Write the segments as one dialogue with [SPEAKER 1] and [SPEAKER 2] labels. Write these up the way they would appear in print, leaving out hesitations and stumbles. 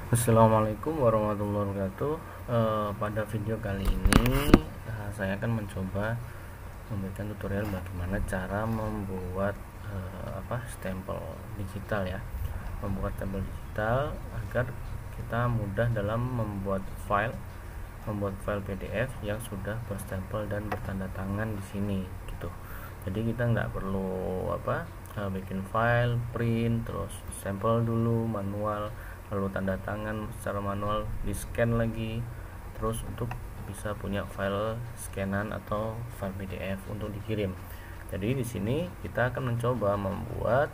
[SPEAKER 1] Assalamualaikum warahmatullahi wabarakatuh. Pada video kali ini saya akan mencoba memberikan tutorial bagaimana cara membuat stempel digital ya, membuat stempel digital agar kita mudah dalam membuat file PDF yang sudah berstempel dan bertanda tangan di sini gitu. Jadi kita nggak perlu bikin file, print, terus stempel dulu manual, lalu tanda tangan secara manual, di scan lagi, terus untuk bisa punya file scanan atau file PDF untuk dikirim. Jadi di sini kita akan mencoba membuat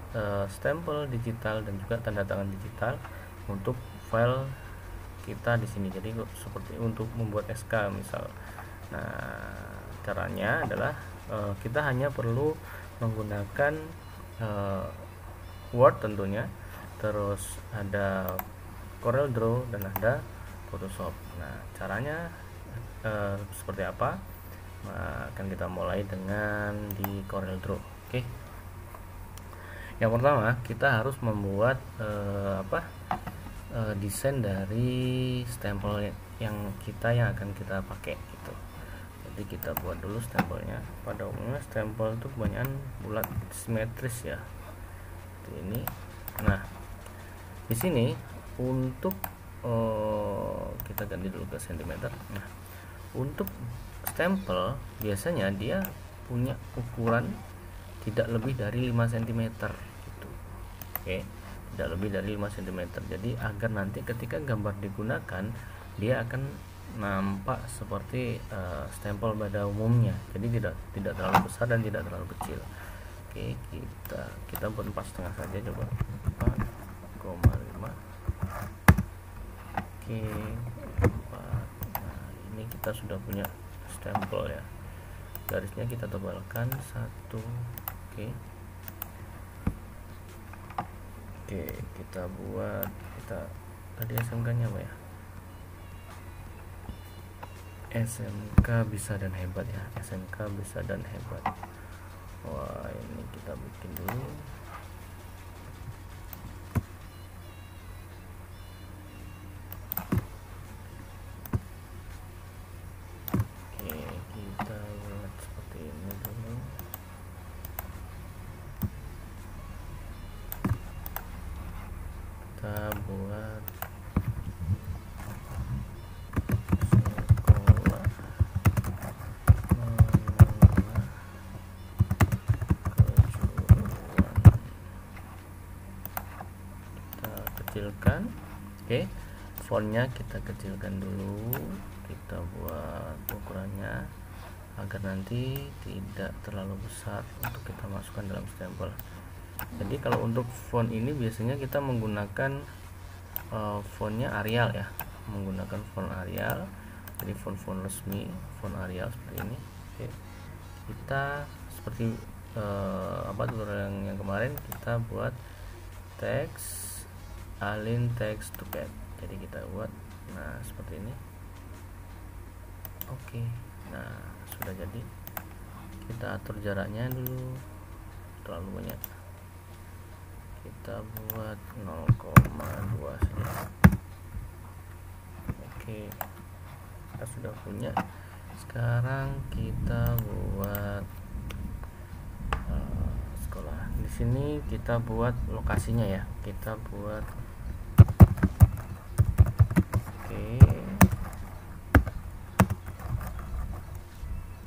[SPEAKER 1] stempel digital dan juga tanda tangan digital untuk file kita di sini. Jadi seperti untuk membuat SK misal. Nah, caranya adalah kita hanya perlu menggunakan Word tentunya, terus ada CorelDRAW dan ada Photoshop. Nah, caranya seperti apa? Nah, akan kita mulai dengan di CorelDRAW. Oke. Yang pertama, kita harus membuat desain dari stempel yang akan kita pakai gitu. Jadi kita buat dulu stempelnya. Pada umumnya stempel itu kebanyakan bulat simetris ya. Seperti ini. Nah, di sini untuk kita ganti dulu ke sentimeter. Nah, untuk stempel biasanya dia punya ukuran tidak lebih dari 5 cm gitu. Oke, tidak lebih dari 5 cm. Jadi agar nanti ketika gambar digunakan dia akan nampak seperti stempel pada umumnya. Jadi tidak terlalu besar dan tidak terlalu kecil. Oke, kita buat 4,5 saja, coba 4,5. Oke, 4. Nah, ini kita sudah punya stempel ya. Garisnya kita tebalkan 1. Oke, kita buat, tadi SMK nya apa ya? SMK bisa dan hebat ya, SMK bisa dan hebat. Wah, ini kita bikin dulu. Oke, kita buat seperti ini dulu. Kita buat sekolah menengah kejuruan. Kita kecilkan. Oke, fontnya kita kecilkan dulu. Kita buat ukurannya agar nanti tidak terlalu besar untuk kita masukkan dalam stempel. Jadi kalau untuk font ini biasanya kita menggunakan fontnya Arial ya, menggunakan font Arial. Jadi font resmi, font Arial seperti ini. Oke, kita seperti tutorial yang kemarin, kita buat teks align text to pad. Jadi kita buat seperti ini. Oke, nah sudah jadi. Kita atur jaraknya dulu, terlalu banyak. Kita buat 0,2 saja. Oke, kita sudah punya. Sekarang kita buat sekolah. Di sini kita buat lokasinya ya. Kita buat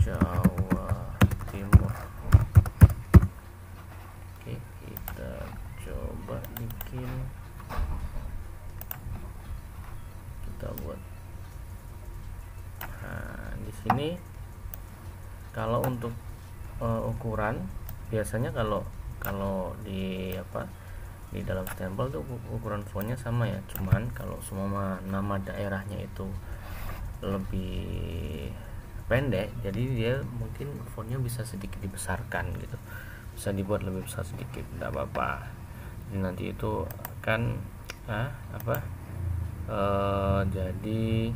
[SPEAKER 1] Jawa Timur. Oke, kita coba bikin, kita buat. Nah, di sini kalau untuk ukuran biasanya kalau di dalam stempel tuh ukuran fontnya sama ya, cuman kalau semua nama daerahnya itu lebih pendek, jadi dia mungkin fontnya bisa sedikit dibesarkan gitu, bisa dibuat lebih besar sedikit, tidak apa-apa. Jadi nanti itu akan jadi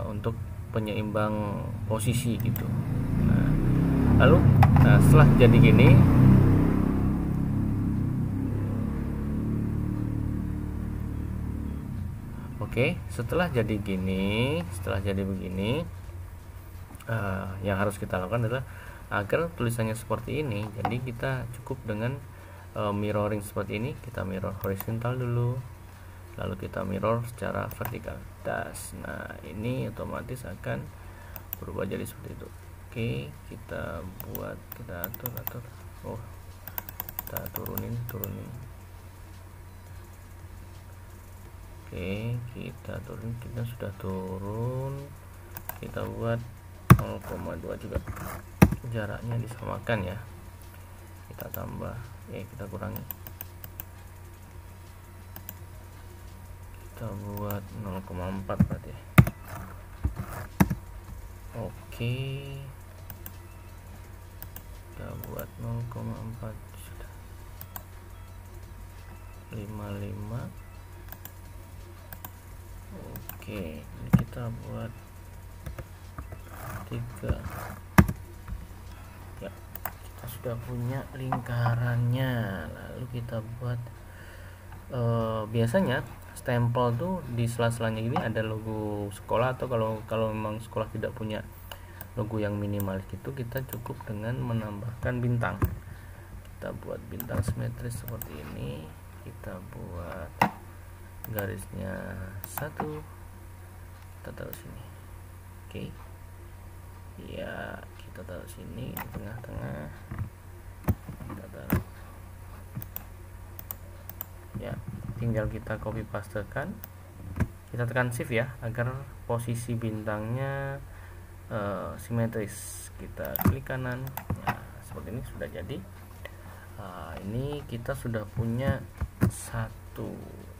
[SPEAKER 1] untuk penyeimbang posisi gitu. Lalu setelah jadi gini, Oke, setelah jadi begini, yang harus kita lakukan adalah agar tulisannya seperti ini. Jadi kita cukup dengan mirroring seperti ini. Kita mirror horizontal dulu, lalu kita mirror secara vertikal. Nah, ini otomatis akan berubah jadi seperti itu. Oke, kita atur. Oh, kita turunin. Oke, kita sudah turun. Kita buat 0,2 juga, jaraknya disamakan ya. Kita tambah, kita kurangi. Kita buat 0,4 berarti ya. Oke, kita buat 0,4 sudah. 55. Oke, ini kita buat 3 ya. Kita sudah punya lingkarannya. Lalu kita buat biasanya stempel tuh di sela-selanya ini ada logo sekolah, atau kalau memang sekolah tidak punya logo yang minimalis gitu, kita cukup dengan menambahkan bintang. Kita buat bintang simetris seperti ini. Kita buat garisnya 1, kita taruh sini. Oke, ya, kita taruh sini di tengah-tengah. Kita taruh ya, tinggal kita copy pastekan. Kita tekan shift ya, agar posisi bintangnya simetris. Kita klik kanan. Nah, seperti ini sudah jadi. Ini kita sudah punya satu.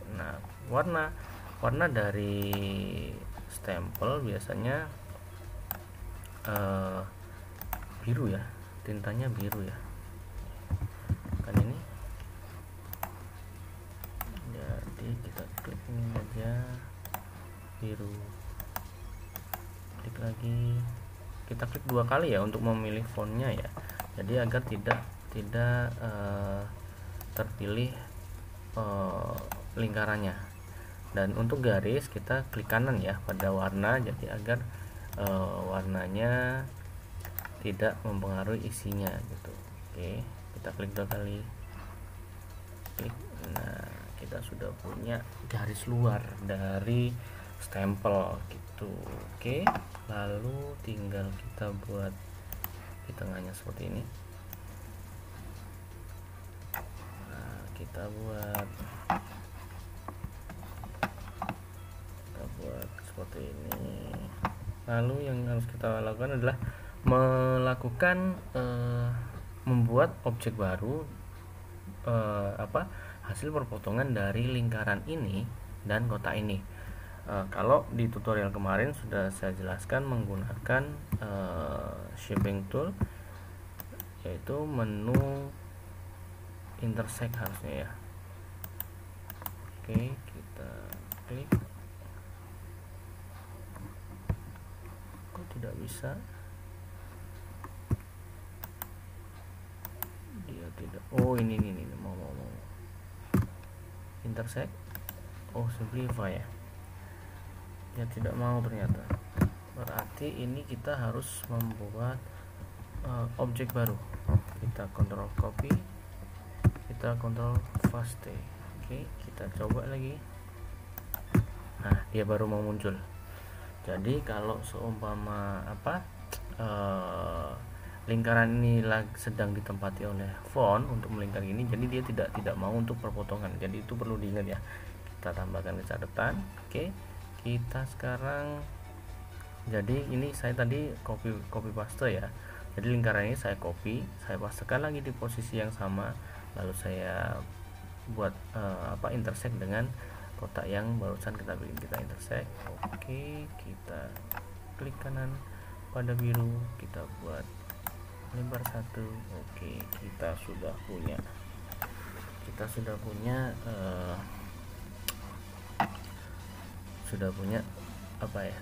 [SPEAKER 1] Nah, warna dari stempel biasanya biru ya, tintanya biru ya. Kan ini. Jadi kita klik ini aja, biru. Klik lagi. Kita klik 2 kali ya untuk memilih fontnya ya. Jadi agar tidak terpilih lingkarannya. Dan untuk garis kita klik kanan ya pada warna, jadi agar warnanya tidak mempengaruhi isinya gitu. Oke, kita klik 2 kali. Klik. Nah, kita sudah punya garis luar dari stempel gitu. Oke, lalu tinggal kita buat di tengahnya seperti ini. Nah, kita buat seperti ini. Lalu yang harus kita lakukan adalah membuat objek baru, hasil perpotongan dari lingkaran ini dan kotak ini. Kalau di tutorial kemarin sudah saya jelaskan menggunakan shaping tool, yaitu menu intersect harusnya ya. Oke, kita klik. Kok tidak bisa? Dia tidak. Oh, ini mau intersect. Oh, simplify ya. Ya, tidak mau ternyata. Berarti ini kita harus membuat objek baru. Kita kontrol copy, kita kontrol paste. Oke, kita coba lagi. Nah, dia baru mau muncul. Jadi kalau seumpama lingkaran ini sedang ditempati oleh font untuk melingkari ini, jadi dia tidak mau untuk perpotongan. Jadi itu perlu diingat ya. Kita tambahkan ke catatan. Oke, kita sekarang, jadi ini saya tadi copy paste ya. Jadi lingkaran ini saya copy, saya pastekan lagi di posisi yang sama, lalu saya buat intersect dengan kotak yang barusan kita bikin. Kita intersect. Oke, kita klik kanan pada biru, kita buat lebar 1. Oke, kita sudah punya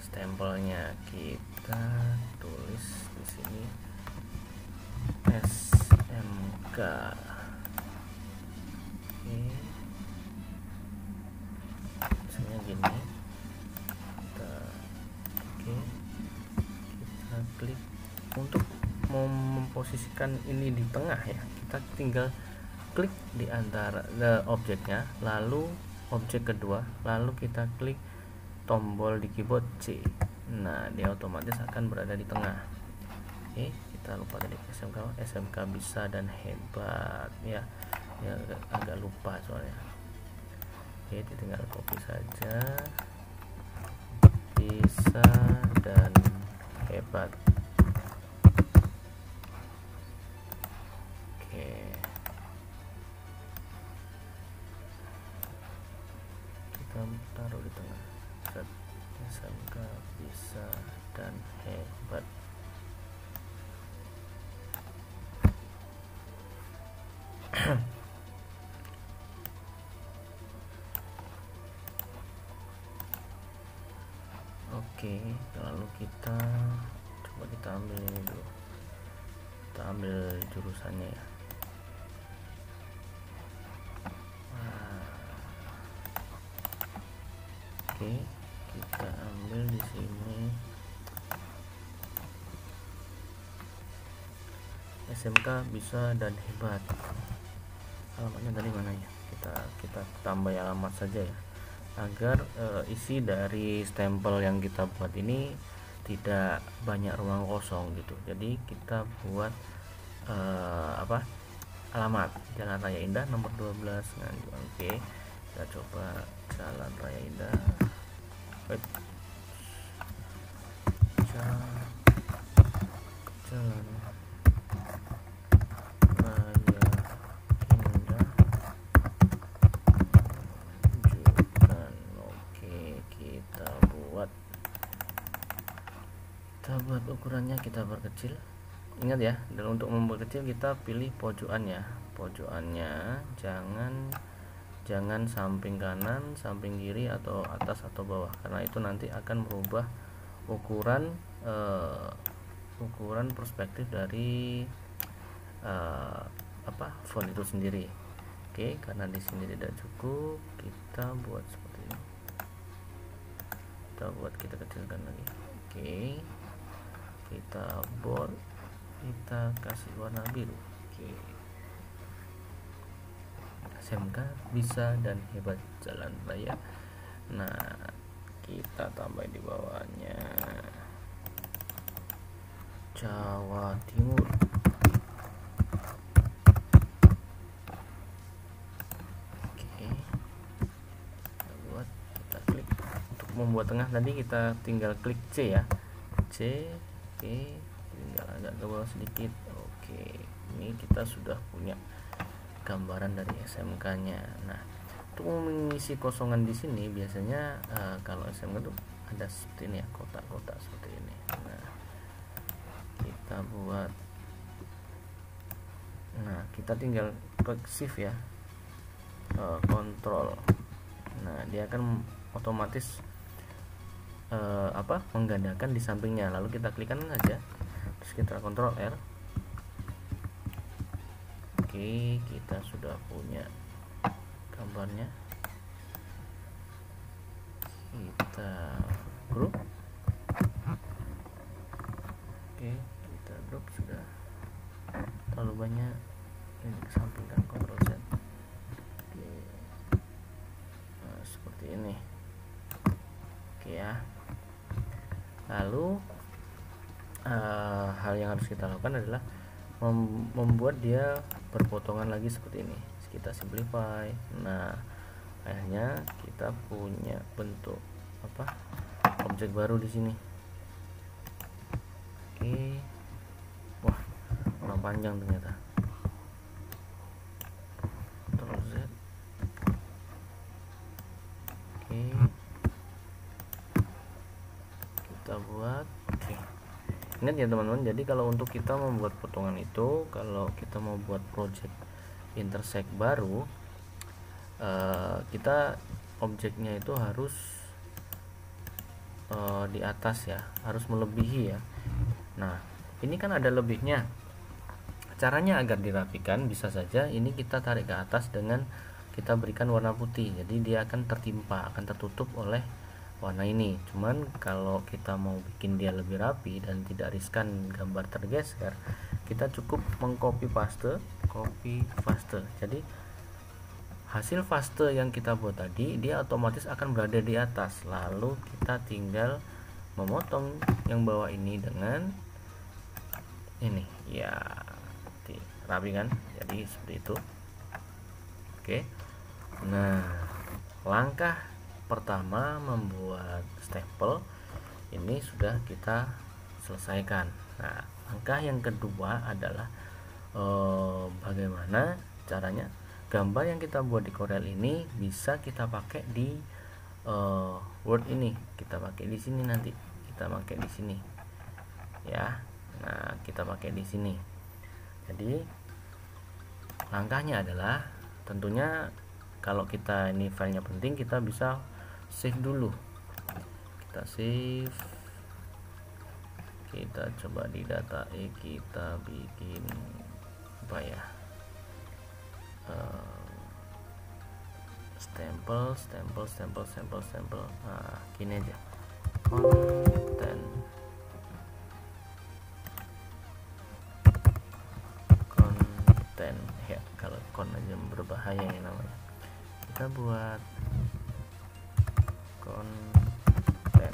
[SPEAKER 1] stempelnya. Kita tulis di sini SMK. Oke, misalnya gini. untuk memposisikan ini di tengah ya, kita tinggal klik di antara objeknya, lalu objek kedua, lalu kita klik tombol di keyboard C. Nah, dia otomatis akan berada di tengah. Oke, kita lupa tadi SMK bisa dan hebat ya. Ya agak lupa soalnya. Oke, tinggal copy saja. Bisa dan hebat. Oke. Kita taruh di tengah. SMK bisa dan hebat. Oke, lalu kita coba kita ambil ini dulu. Kita ambil jurusannya ya. Oke, kita ambil di sini SMK bisa dan hebat. Alamatnya tadi mana ya? Kita tambah alamat saja ya, agar isi dari stempel yang kita buat ini tidak banyak ruang kosong gitu. Jadi kita buat alamat Jalan Raya Indah nomor 12 Nganjuk. Oke, kita coba Jalan Raya Indah. Jalan Raya Indah Jukan. Oke, kita buat ukurannya, kita perkecil. Ingat ya, dan untuk memperkecil kita pilih pojokannya. Pojokannya jangan samping kanan, samping kiri, atau atas atau bawah, karena itu nanti akan merubah ukuran perspektif dari font itu sendiri. Oke, karena di sini tidak cukup, kita buat seperti ini. Kita kecilkan lagi. Oke, kita bold, kita kasih warna biru. Oke, SMK bisa dan hebat Jalan Raya. Nah, kita tambah di bawahnya Jawa Timur. Oke, kita klik. Untuk membuat tengah tadi kita tinggal klik C ya, C. Oke, tinggal agak ke bawah sedikit. Oke, ini kita sudah punya gambaran dari SMK-nya. Nah, untuk mengisi kosongan di sini biasanya kalau SMK itu ada seperti ini ya, kotak-kotak seperti ini. Nah, kita buat. Nah, kita tinggal klik shift ya, kontrol. Nah, dia akan otomatis menggandakan di sampingnya. Lalu kita klikkan aja, terus kita kontrol R. Oke, kita sudah punya gambarnya. Kita grup. Oke, kita grup. Sudah terlalu banyak, ini kesampingkan, Ctrl Z. Oke, nah, seperti ini. Oke ya. Lalu hal yang harus kita lakukan adalah membuat dia berpotongan lagi seperti ini. Kita simplify. Nah, akhirnya kita punya bentuk objek baru di sini. Oke, wah, kurang panjang ternyata. Ctrl Z. Oke, kita buat. Oke, ingat ya teman-teman, jadi kalau untuk kita membuat potongan itu, kalau kita mau buat project intersect baru, kita objeknya itu harus di atas ya, harus melebihi ya. Nah, ini kan ada lebihnya. Caranya agar dirapikan bisa saja ini kita tarik ke atas dengan kita berikan warna putih, jadi dia akan tertimpa, akan tertutup oleh warna ini. Cuman kalau kita mau bikin dia lebih rapi dan tidak riskan gambar tergeser, kita cukup mengcopy paste, copy paste. Jadi hasil paste yang kita buat tadi dia otomatis akan berada di atas, lalu kita tinggal memotong yang bawah ini dengan ini ya, rapi kan, jadi seperti itu. Oke, nah langkah pertama membuat stempel ini sudah kita selesaikan. Nah langkah yang kedua adalah bagaimana caranya gambar yang kita buat di Corel ini bisa kita pakai di Word ini. Kita pakai di sini, nanti kita pakai di sini ya. Nah kita pakai di sini. Jadi langkahnya adalah tentunya kalau kita ini filenya penting, kita bisa save dulu. Kita save, kita coba di data kita bikin apa ya, stempel. Nah gini aja, konten ya, kalau kon aja berbahaya ya namanya. Kita buat konten,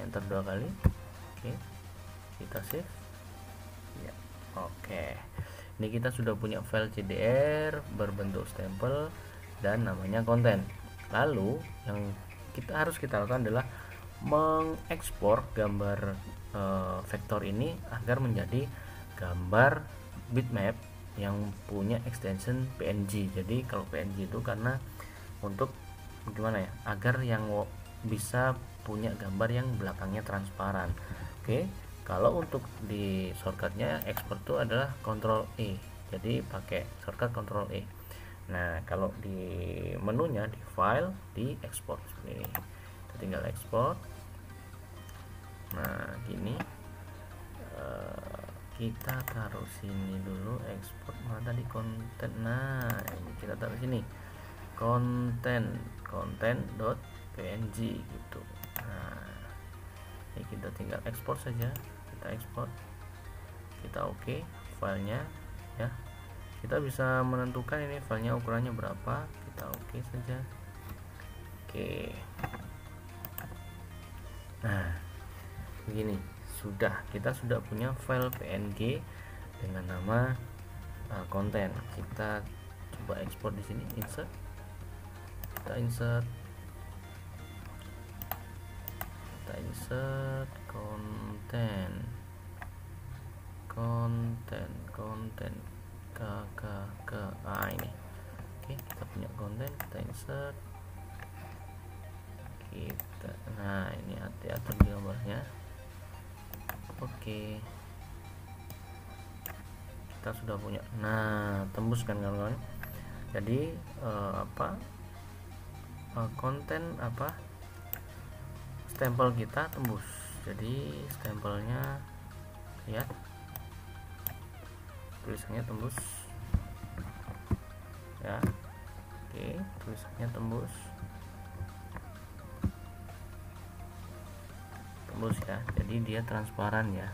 [SPEAKER 1] enter 2 kali. Oke, kita save ya. Oke, ini kita sudah punya file CDR berbentuk stempel dan namanya konten. Lalu yang harus kita lakukan adalah mengekspor gambar vektor ini agar menjadi gambar bitmap yang punya extension PNG. Jadi kalau PNG itu karena untuk gimana ya, agar yang bisa punya gambar yang belakangnya transparan. Oke, kalau untuk di shortcutnya export itu adalah Ctrl E, jadi pakai shortcut Ctrl E. Nah kalau di menunya di file, di export seperti ini, kita tinggal export. Nah gini, kita taruh sini dulu, export mana tadi, konten. Nah ini kita taruh sini, konten.png gitu. Nah ini kita tinggal ekspor saja, kita ekspor, kita oke filenya ya. Kita bisa menentukan ini filenya ukurannya berapa, kita oke saja. Oke, nah begini, kita sudah punya file PNG dengan nama konten. Kita coba ekspor di sini, insert, kita insert konten ini. Oke, kita punya konten, kita insert, nah ini atur di gambarnya. Oke, kita sudah punya. Nah tembus kan kawan-kawan. Jadi konten stempel kita tembus. Jadi stempelnya lihat, tulisannya tembus ya. Oke, tulisannya tembus ya, jadi dia transparan ya.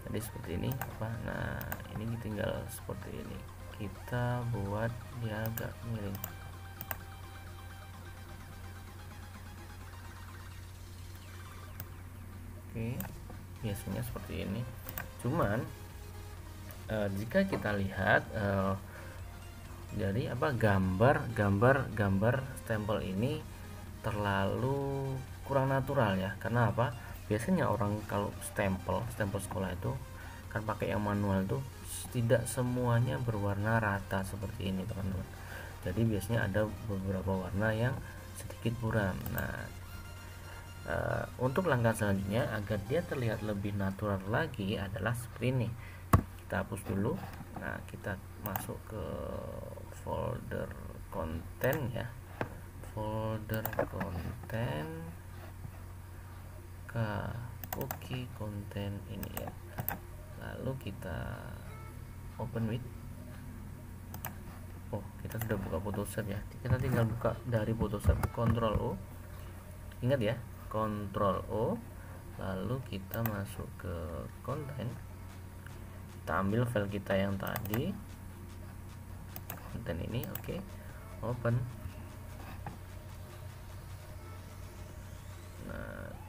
[SPEAKER 1] Jadi seperti ini nah ini tinggal seperti ini, kita buat dia agak miring. Oke, biasanya seperti ini. Cuman jika kita lihat dari gambar stempel ini terlalu kurang natural ya. Karena apa? Biasanya orang kalau stempel sekolah itu kan pakai yang manual tuh, tidak semuanya berwarna rata seperti ini teman-teman. Jadi biasanya ada beberapa warna yang sedikit buram. Nah untuk langkah selanjutnya agar dia terlihat lebih natural lagi adalah seperti ini. Kita hapus dulu. Nah kita masuk ke folder konten ya, folder konten, oke konten ini ya. Lalu kita open with, kita sudah buka Photoshop ya, kita tinggal buka dari Photoshop, Ctrl O, Ingat ya, Ctrl O, lalu kita masuk ke konten, kita ambil file kita yang tadi, konten ini, oke, open.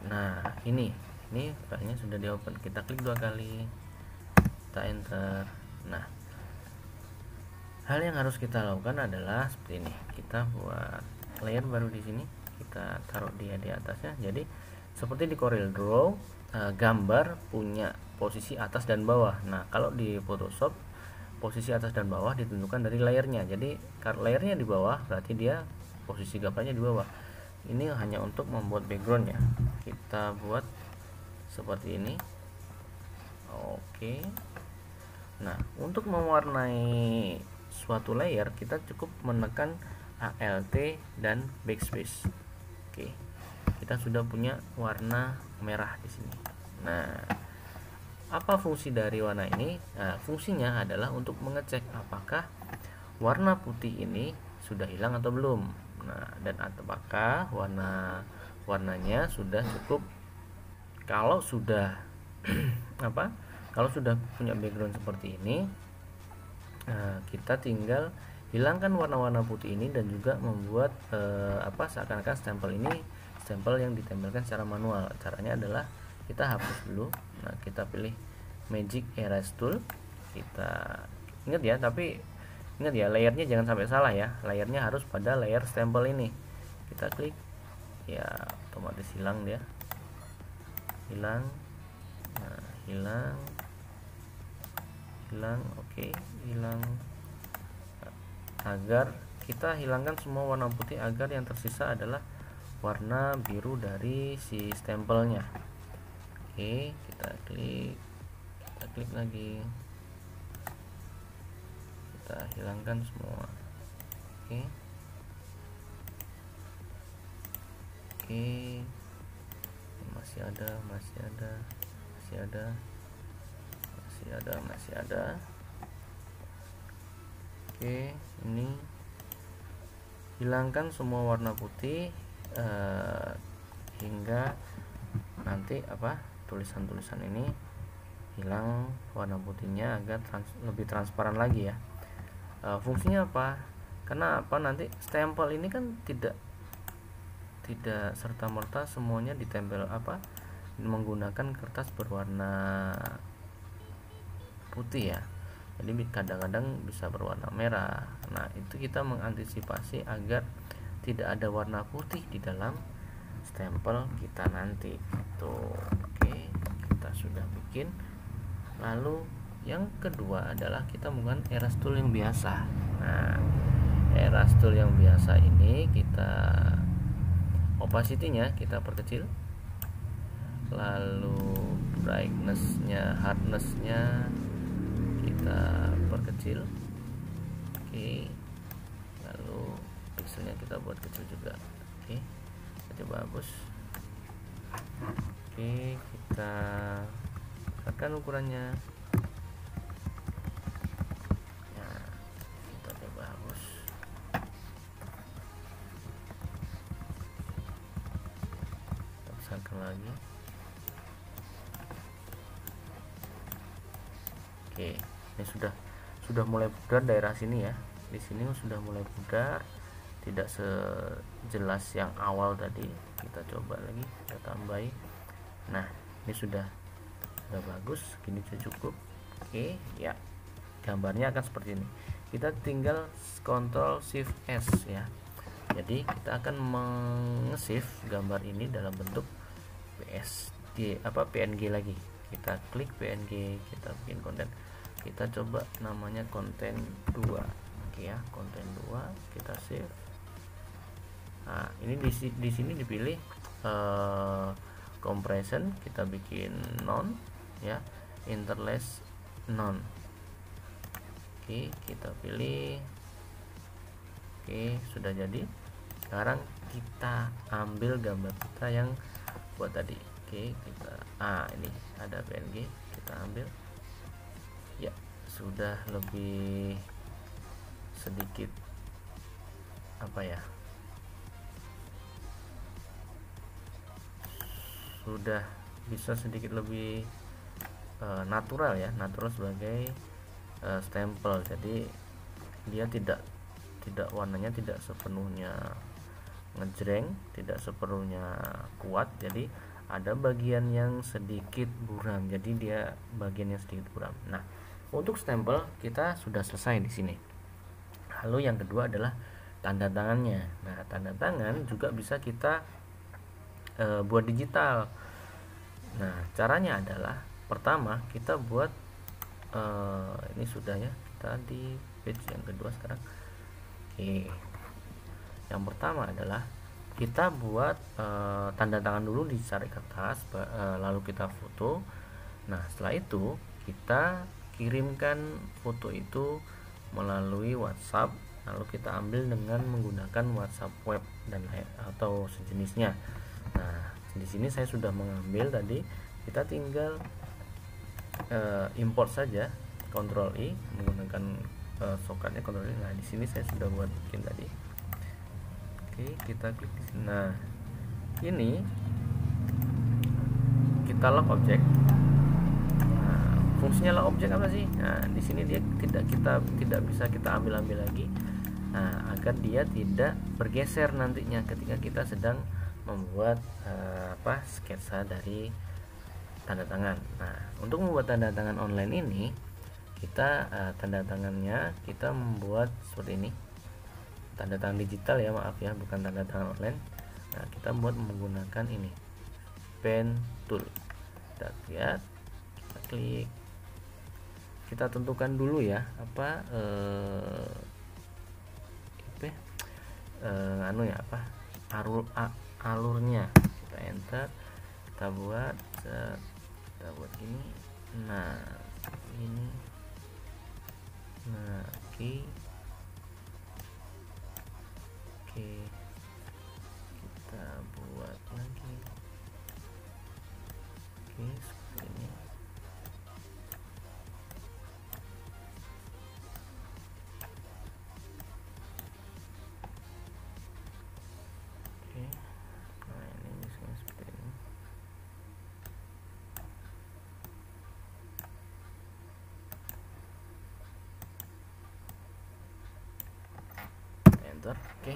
[SPEAKER 1] Nah ini filenya sudah di open, kita klik 2 kali, kita enter. Nah, hal yang harus kita lakukan adalah seperti ini, kita buat layer baru di sini, kita taruh dia di atasnya. Jadi seperti di Corel Draw, gambar punya posisi atas dan bawah. Nah, kalau di Photoshop posisi atas dan bawah ditentukan dari layernya. Jadi kalau layernya di bawah, berarti dia posisi gambarnya di bawah. Ini hanya untuk membuat background ya, kita buat seperti ini. Oke. Nah, untuk mewarnai suatu layer kita cukup menekan Alt dan backspace. Oke, kita sudah punya warna merah di sini. Nah, apa fungsi dari warna ini? Nah, fungsinya adalah untuk mengecek apakah warna putih ini sudah hilang atau belum. Nah, dan apakah warnanya sudah cukup. Kalau sudah kalau sudah punya background seperti ini, kita tinggal hilangkan warna-warna putih ini dan juga membuat seakan-akan stempel ini stempel yang ditempelkan secara manual. Caranya adalah kita hapus dulu. Nah, kita pilih Magic Erase Tool, kita ingat ya, tapi ingat ya, layernya jangan sampai salah ya, layernya harus pada layer stempel ini. Kita klik ya, otomatis hilang dia, hilang. Nah, hilang, oke, hilang. Agar kita hilangkan semua warna putih, agar yang tersisa adalah warna biru dari si stempelnya. Oke, kita klik lagi, kita hilangkan semua. Oke, masih ada. Oke, ini hilangkan semua warna putih hingga nanti tulisan-tulisan ini hilang warna putihnya, agar lebih transparan lagi ya. Fungsinya apa? Karena nanti stempel ini kan tidak serta-merta semuanya ditempel menggunakan kertas berwarna putih ya. Jadi kadang-kadang bisa berwarna merah. Nah, itu kita mengantisipasi agar tidak ada warna putih di dalam stempel kita nanti. Tuh, oke, kita sudah bikin. Lalu yang kedua adalah kita menggunakan Erase Tool yang biasa. Nah, Erase Tool yang biasa ini kita opacity-nya kita perkecil, lalu brightness-nya, hardness-nya kita perkecil. Oke, lalu pixelnya kita buat kecil juga. Oke, jadi bagus. Oke, kita tekan ukurannya. Lagi. Oke, ini sudah mulai pudar daerah sini ya. Di sini sudah mulai pudar, tidak sejelas yang awal tadi. Kita coba lagi, kita tambahi. Nah, ini sudah bagus, gini cukup. Oke, ya. Gambarnya akan seperti ini. Kita tinggal Ctrl Shift S ya. Jadi kita akan meng-save gambar ini dalam bentuk PNG lagi. Kita klik PNG, kita bikin konten, kita coba namanya konten 2. Oke ya, konten 2, kita save. Nah, ini di sini dipilih compression, kita bikin none ya, interlace none. Oke, kita pilih. Oke, sudah jadi. Sekarang kita ambil gambar kita yang buat tadi. Oke, kita ini ada PNG, kita ambil ya, sudah lebih sedikit sudah bisa sedikit lebih natural ya, natural sebagai stempel. Jadi dia tidak warnanya tidak sepenuhnya ngejreng, tidak sepenuhnya kuat, jadi ada bagian yang sedikit buram, jadi dia bagian yang sedikit buram. Nah, untuk stempel kita sudah selesai di sini. Lalu yang kedua adalah tanda tangannya. Nah, tanda tangan juga bisa kita buat digital. Nah, caranya adalah pertama kita buat ini sudah ya, kita di page yang kedua sekarang. Oke, yang pertama adalah kita buat tanda tangan dulu di cari kertas, lalu kita foto. Nah, setelah itu kita kirimkan foto itu melalui WhatsApp, lalu kita ambil dengan menggunakan WhatsApp web dan atau sejenisnya. Nah, di sini saya sudah mengambil tadi, kita tinggal import saja, Ctrl I menggunakan shortcutnya Ctrl I. Nah, di sini saya sudah buat bikin tadi. Oke, kita klik di sini. Nah, ini kita lock objek. Nah, fungsinya lock objek apa sih? Nah, di sini dia tidak bisa kita ambil lagi. Nah, agar dia tidak bergeser nantinya ketika kita sedang membuat sketsa dari tanda tangan. Nah, untuk membuat tanda tangan online ini, kita tanda tangannya kita membuat seperti ini, tanda tangan digital ya, maaf ya, bukan tanda tangan online. Nah, kita buat menggunakan ini, pen tool. Kita lihat, kita klik, kita tentukan dulu ya alurnya. Kita enter, kita buat ini. Nah, ini, nah, oke, kita buat lagi. Oke, seperti ini. Oke, nah ini misalnya seperti ini. Enter. Oke,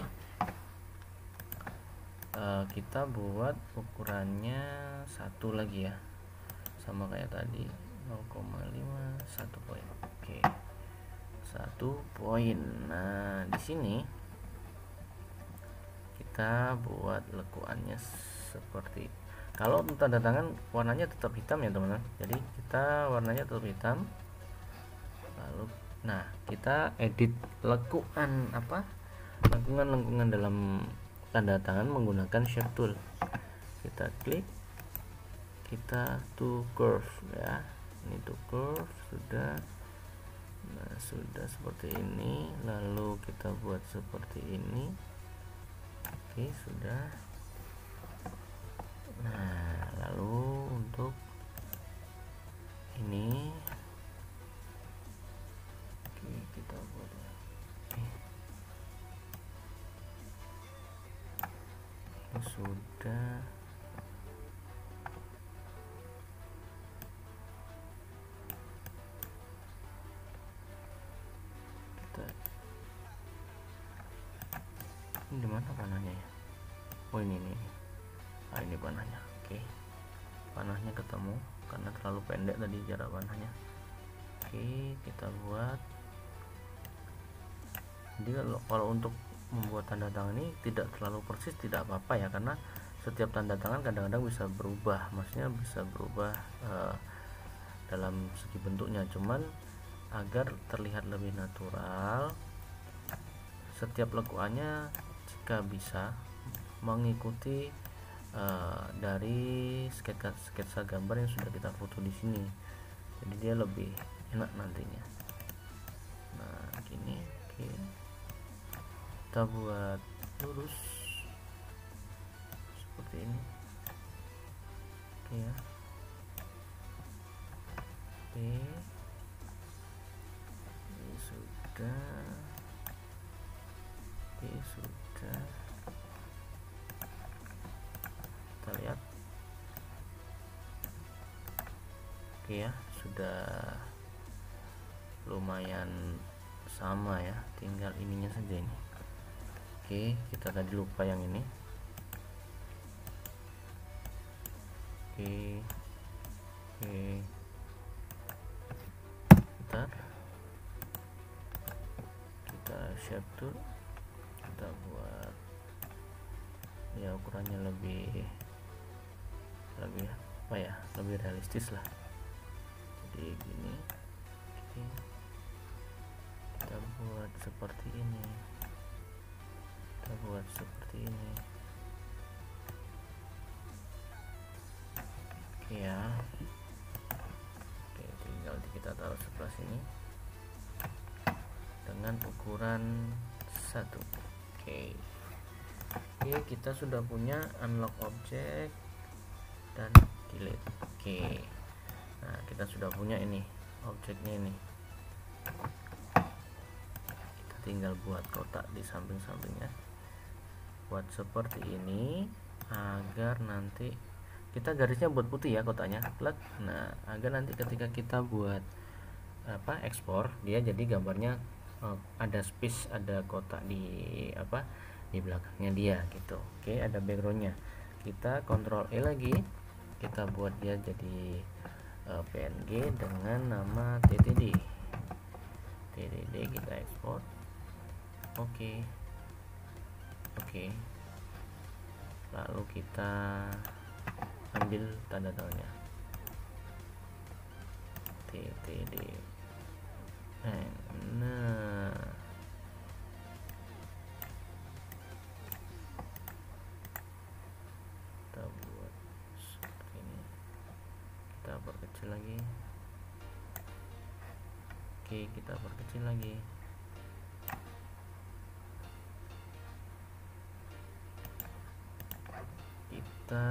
[SPEAKER 1] kita buat ukurannya 1 lagi ya, sama kayak tadi, 0,5, 1 poin. Oke, 1 poin. Nah, di sini kita buat lekuannya seperti, kalau untuk tanda tangan warnanya tetap hitam ya teman-teman, jadi kita warnanya tetap hitam. Lalu nah, kita edit lengkungan dalam tanda tangan menggunakan shape tool. Kita klik, kita to curve ya, ini to curve sudah. Nah, sudah seperti ini, lalu kita buat seperti ini. Oke, sudah. Nah, lalu untuk ini, oke, kita buat sudah. Ini dimana panahnya ya? Oh, ini. Ini panahnya. Oke, panahnya ketemu karena terlalu pendek tadi jarak panahnya. Oke, kita buat. Jadi kalau untuk membuat tanda tangan ini tidak terlalu persis, tidak apa-apa ya, karena setiap tanda tangan kadang-kadang bisa berubah, maksudnya bisa berubah dalam segi bentuknya. Cuman agar terlihat lebih natural, setiap lekuannya jika bisa mengikuti dari sketsa gambar yang sudah kita foto di sini, jadi dia lebih enak nantinya. Nah, gini. Oke, kita buat lurus seperti ini. Oke ya. Oke, ini sudah. Oke, sudah. Kita lihat. Oke ya, sudah lumayan sama ya, tinggal ininya saja ini. Oke, kita tadi lupa yang ini. Oke, bentar, kita shape tool, kita buat ya ukurannya lebih apa ya, lebih realistis lah. Jadi gini, kita buat seperti ini, oke ya. Oke, tinggal kita taruh sebelah sini dengan ukuran 1. Oke, kita sudah punya unlock object dan delete. Oke, nah kita sudah punya ini objeknya ini. Kita tinggal buat kotak di samping-sampingnya, buat seperti ini agar nanti kita garisnya buat putih ya kotaknya. Nah, agar nanti ketika kita buat ekspor, dia jadi gambarnya ada space, ada kotak di di belakangnya dia gitu. Oke, ada backgroundnya. Kita Ctrl E lagi, kita buat dia jadi PNG dengan nama TTD. Kita ekspor. Oke, lalu kita ambil tanda tangannya TTD. Nah, kita buat seperti ini, kita perkecil lagi. Oke, kita perkecil lagi. Kita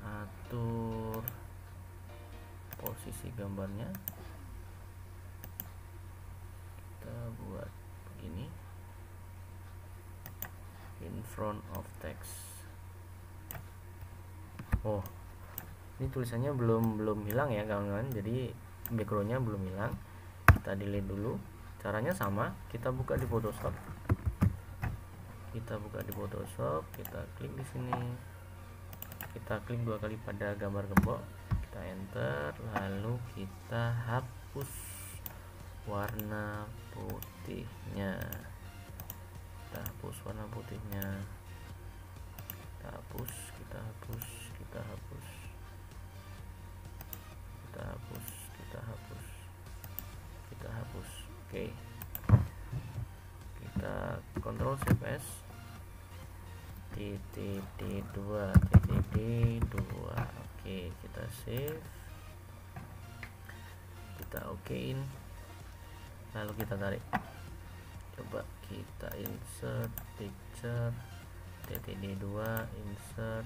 [SPEAKER 1] atur posisi gambarnya, kita buat begini, in front of text. Oh, ini tulisannya belum hilang ya kawan-kawan, jadi backgroundnya belum hilang. Kita delete dulu. Caranya sama, kita buka di Photoshop, kita klik di sini, kita klik 2 kali pada gambar gembok, kita enter, lalu kita hapus warna putihnya, kita hapus, Oke, kita Ctrl Shift S, TTD2. Oke, kita save, kita okein, lalu kita tarik. Coba kita insert picture, TTD2, insert,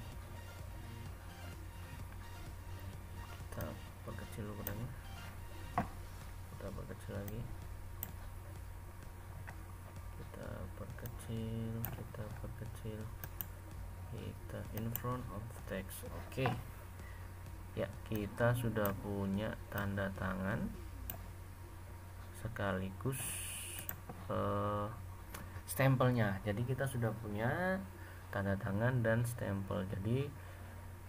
[SPEAKER 1] kita perkecil ukurannya, kita perkecil lagi, kita perkecil, kita in front of text. Oke ya, kita sudah punya tanda tangan sekaligus stempelnya. Jadi kita sudah punya tanda tangan dan stempel. Jadi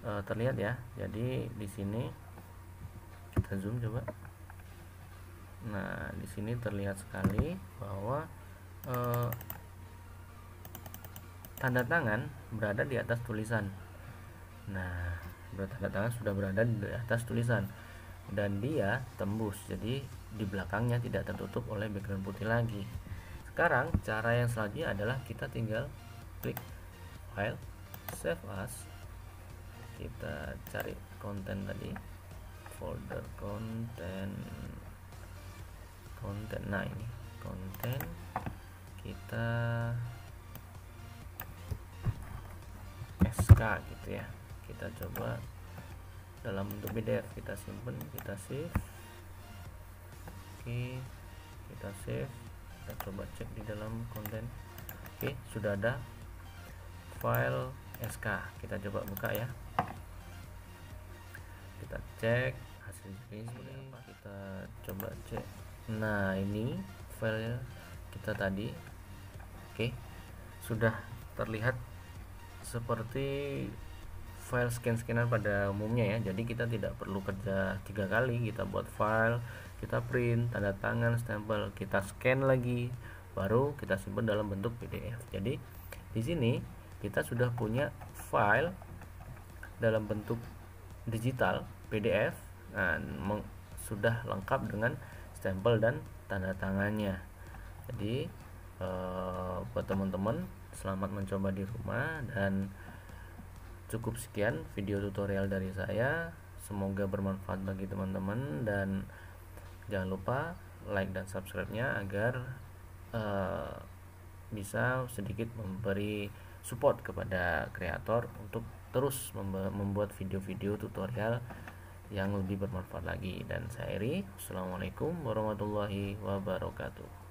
[SPEAKER 1] terlihat ya. Jadi di sini kita zoom coba. Nah, di sini terlihat sekali bahwa tanda tangan berada di atas tulisan. Nah, tanda tangan sudah berada di atas tulisan dan dia tembus, jadi di belakangnya tidak tertutup oleh background putih lagi. Sekarang cara yang selanjutnya adalah kita tinggal klik file, save as, kita cari konten tadi, folder konten. Nah, ini konten, kita SK gitu ya. Kita coba dalam bentuk PDF, kita simpan, kita save. Oke, kita save, kita coba cek di dalam konten. Oke, sudah ada file SK. Kita coba buka ya, kita cek hasilnya seperti apa. Kita coba cek. Nah, ini file kita tadi. Oke, sudah terlihat seperti file scan-scanan pada umumnya ya. Jadi kita tidak perlu kerja 3 kali. Kita buat file, kita print, tanda tangan, stempel, kita scan lagi, baru kita simpan dalam bentuk PDF. Jadi di sini kita sudah punya file dalam bentuk digital PDF. Nah, sudah lengkap dengan stempel dan tanda tangannya. Jadi buat teman-teman, selamat mencoba di rumah, dan cukup sekian video tutorial dari saya. Semoga bermanfaat bagi teman-teman, dan jangan lupa like dan subscribe-nya agar bisa sedikit memberi support kepada kreator untuk terus membuat video-video tutorial yang lebih bermanfaat lagi. Dan saya Eri, Assalamualaikum warahmatullahi wabarakatuh.